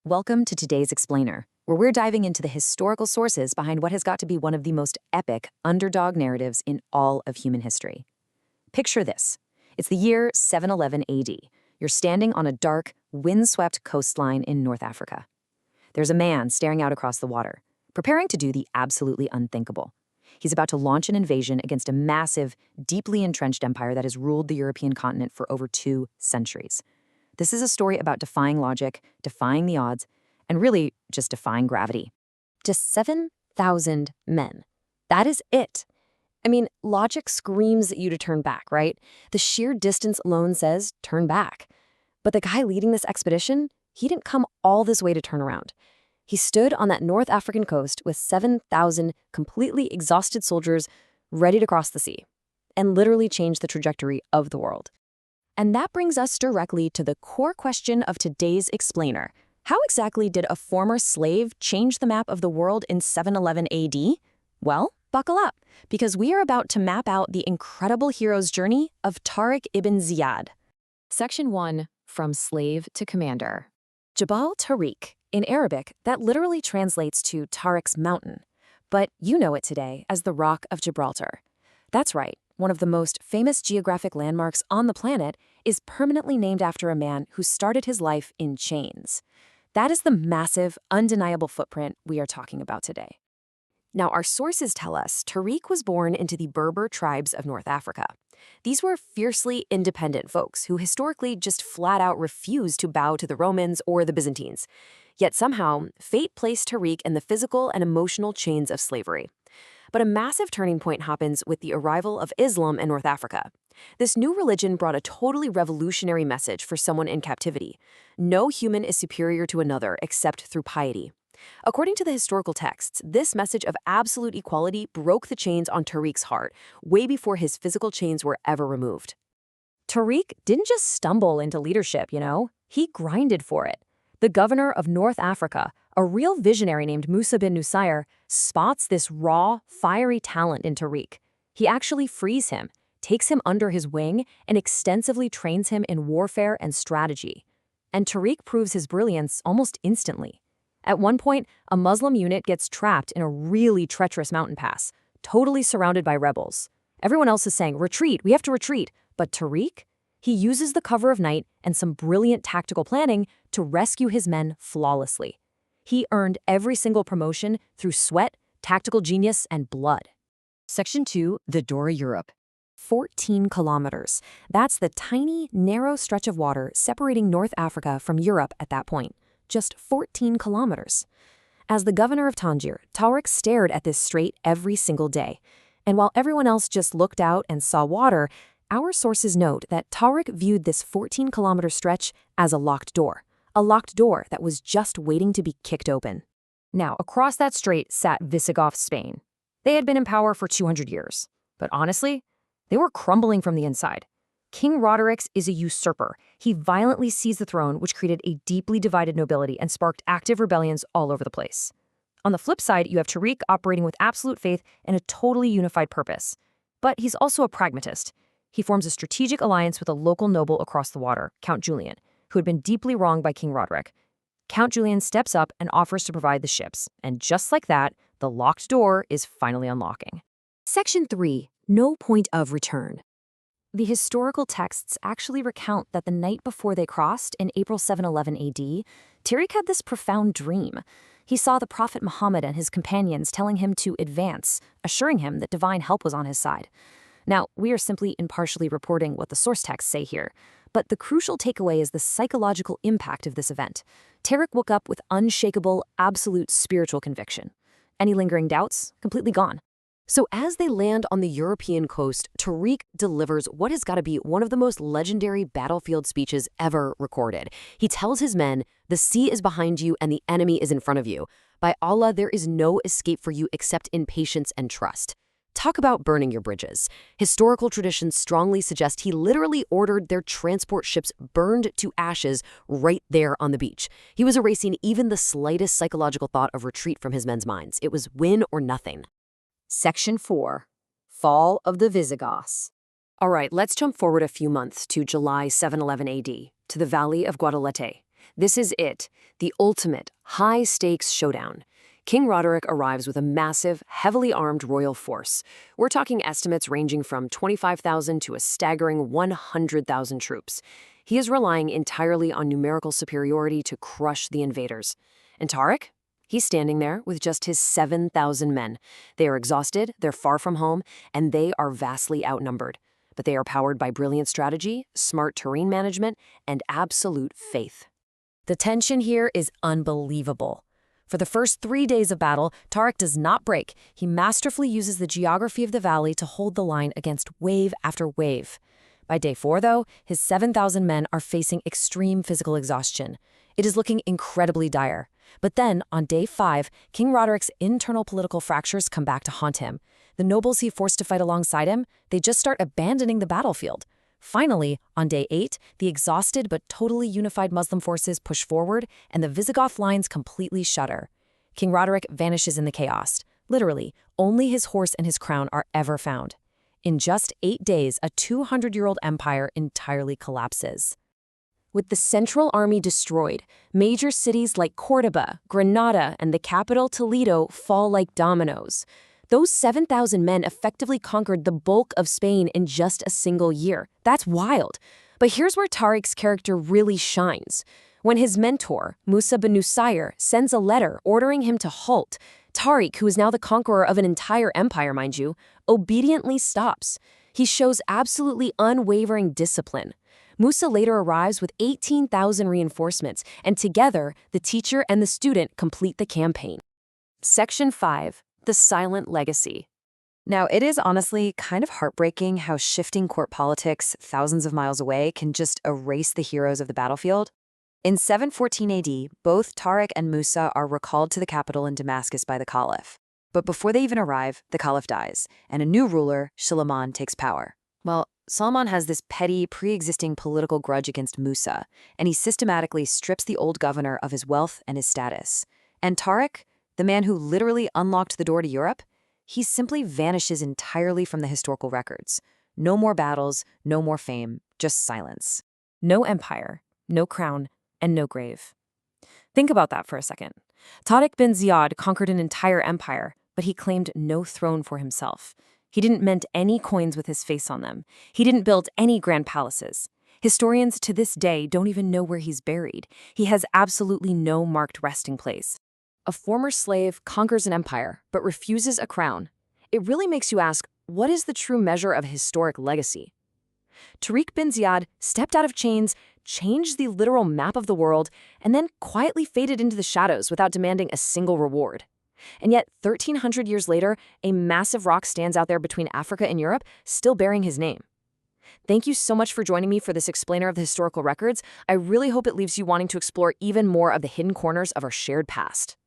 Welcome to today's Explainer, where we're diving into the historical sources behind what has got to be one of the most epic underdog narratives in all of human history. Picture this. It's the year 711 AD. You're standing on a dark, windswept coastline in North Africa. There's a man staring out across the water, preparing to do the absolutely unthinkable. He's about to launch an invasion against a massive, deeply entrenched empire that has ruled the European continent for over 2 centuries. This is a story about defying logic, defying the odds, and really just defying gravity. Just 7,000 men. That is it. I mean, logic screams at you to turn back, right? The sheer distance alone says, turn back. But the guy leading this expedition, he didn't come all this way to turn around. He stood on that North African coast with 7,000 completely exhausted soldiers ready to cross the sea and literally change the trajectory of the world. And that brings us directly to the core question of today's Explainer. How exactly did a former slave change the map of the world in 711 AD? Well, buckle up, because we are about to map out the incredible hero's journey of Tariq ibn Ziyad. Section 1, From Slave to Commander. Jabal Tariq. In Arabic, that literally translates to Tariq's mountain, but you know it today as the Rock of Gibraltar. That's right. One of the most famous geographic landmarks on the planet is permanently named after a man who started his life in chains. That is the massive, undeniable footprint we are talking about today. Now, our sources tell us Tariq was born into the Berber tribes of North Africa. These were fiercely independent folks who historically just flat out refused to bow to the Romans or the Byzantines. Yet somehow, fate placed Tariq in the physical and emotional chains of slavery. But a massive turning point happens with the arrival of Islam in North Africa. This new religion brought a totally revolutionary message for someone in captivity. No human is superior to another except through piety. According to the historical texts, this message of absolute equality broke the chains on Tariq's heart, way before his physical chains were ever removed. Tariq didn't just stumble into leadership, he grinded for it. The governor of North Africa, a real visionary named Musa bin Nusayr, spots this raw, fiery talent in Tariq. He actually frees him, takes him under his wing, and extensively trains him in warfare and strategy. And Tariq proves his brilliance almost instantly. At one point, a Muslim unit gets trapped in a really treacherous mountain pass, totally surrounded by rebels. Everyone else is saying, retreat, we have to retreat. But Tariq? He uses the cover of night and some brilliant tactical planning to rescue his men flawlessly. He earned every single promotion through sweat, tactical genius, and blood. Section 2, the Dora Europe. 14 kilometers. That's the tiny, narrow stretch of water separating North Africa from Europe at that point. Just 14 kilometers. As the governor of Tangier, Tariq stared at this strait every single day. And while everyone else just looked out and saw water, our sources note that Tariq viewed this 14-kilometer stretch as a locked door that was just waiting to be kicked open. Now, across that strait sat Visigoth Spain. They had been in power for 200 years, but honestly, they were crumbling from the inside. King Roderick is a usurper. He violently seized the throne, which created a deeply divided nobility and sparked active rebellions all over the place. On the flip side, you have Tariq operating with absolute faith and a totally unified purpose. But he's also a pragmatist. He forms a strategic alliance with a local noble across the water, Count Julian, who had been deeply wronged by King Roderick. Count Julian steps up and offers to provide the ships, and just like that, the locked door is finally unlocking. Section 3, No Point of Return. The historical texts actually recount that the night before they crossed, in April 711 AD, Tariq had this profound dream. He saw the Prophet Muhammad and his companions telling him to advance, assuring him that divine help was on his side. Now, we are simply impartially reporting what the source texts say here, but the crucial takeaway is the psychological impact of this event. Tariq woke up with unshakable, absolute spiritual conviction. Any lingering doubts? Completely gone. So as they land on the European coast, Tariq delivers what has got to be one of the most legendary battlefield speeches ever recorded. He tells his men, "The sea is behind you and the enemy is in front of you. By Allah, there is no escape for you except in patience and trust." Talk about burning your bridges. Historical traditions strongly suggest he literally ordered their transport ships burned to ashes right there on the beach. He was erasing even the slightest psychological thought of retreat from his men's minds. It was win or nothing. Section 4, Fall of the Visigoths. All right, let's jump forward a few months to July 711 AD, to the Valley of Guadalete. This is it, the ultimate, high-stakes showdown. King Roderick arrives with a massive, heavily armed royal force. We're talking estimates ranging from 25,000 to a staggering 100,000 troops. He is relying entirely on numerical superiority to crush the invaders. And Tariq? He's standing there with just his 7,000 men. They are exhausted, they're far from home, and they are vastly outnumbered. But they are powered by brilliant strategy, smart terrain management, and absolute faith. The tension here is unbelievable. For the first 3 days of battle, Tariq does not break. He masterfully uses the geography of the valley to hold the line against wave after wave. By day 4, though, his 7,000 men are facing extreme physical exhaustion. It is looking incredibly dire. But then, on day 5, King Roderick's internal political fractures come back to haunt him. The nobles he forced to fight alongside him, they just start abandoning the battlefield. Finally, on day 8, the exhausted but totally unified Muslim forces push forward, and the Visigoth lines completely shatter. King Roderick vanishes in the chaos. Literally, only his horse and his crown are ever found. In just 8 days, a 200-year-old empire entirely collapses. With the central army destroyed, major cities like Córdoba, Granada, and the capital Toledo fall like dominoes. Those 7,000 men effectively conquered the bulk of Spain in just a single year. That's wild. But here's where Tariq's character really shines. When his mentor, Musa bin Nusayr, sends a letter ordering him to halt, Tariq, who is now the conqueror of an entire empire, mind you, obediently stops. He shows absolutely unwavering discipline. Musa later arrives with 18,000 reinforcements, and together, the teacher and the student complete the campaign. Section 5. The Silent Legacy. Now, it is honestly kind of heartbreaking how shifting court politics thousands of miles away can just erase the heroes of the battlefield. In 714 AD, both Tariq and Musa are recalled to the capital in Damascus by the Caliph. But before they even arrive, the Caliph dies, and a new ruler, Suleiman, takes power. Well, Suleiman has this petty, pre-existing political grudge against Musa, and he systematically strips the old governor of his wealth and his status. And Tariq, the man who literally unlocked the door to Europe, he simply vanishes entirely from the historical records. No more battles, no more fame, just silence. No empire, no crown, and no grave. Think about that for a second. Tariq ibn Ziyad conquered an entire empire, but he claimed no throne for himself. He didn't mint any coins with his face on them. He didn't build any grand palaces. Historians to this day don't even know where he's buried. He has absolutely no marked resting place. A former slave conquers an empire, but refuses a crown. It really makes you ask, what is the true measure of historic legacy? Tariq bin Ziyad stepped out of chains, changed the literal map of the world, and then quietly faded into the shadows without demanding a single reward. And yet, 1,300 years later, a massive rock stands out there between Africa and Europe, still bearing his name. Thank you so much for joining me for this explainer of the historical records. I really hope it leaves you wanting to explore even more of the hidden corners of our shared past.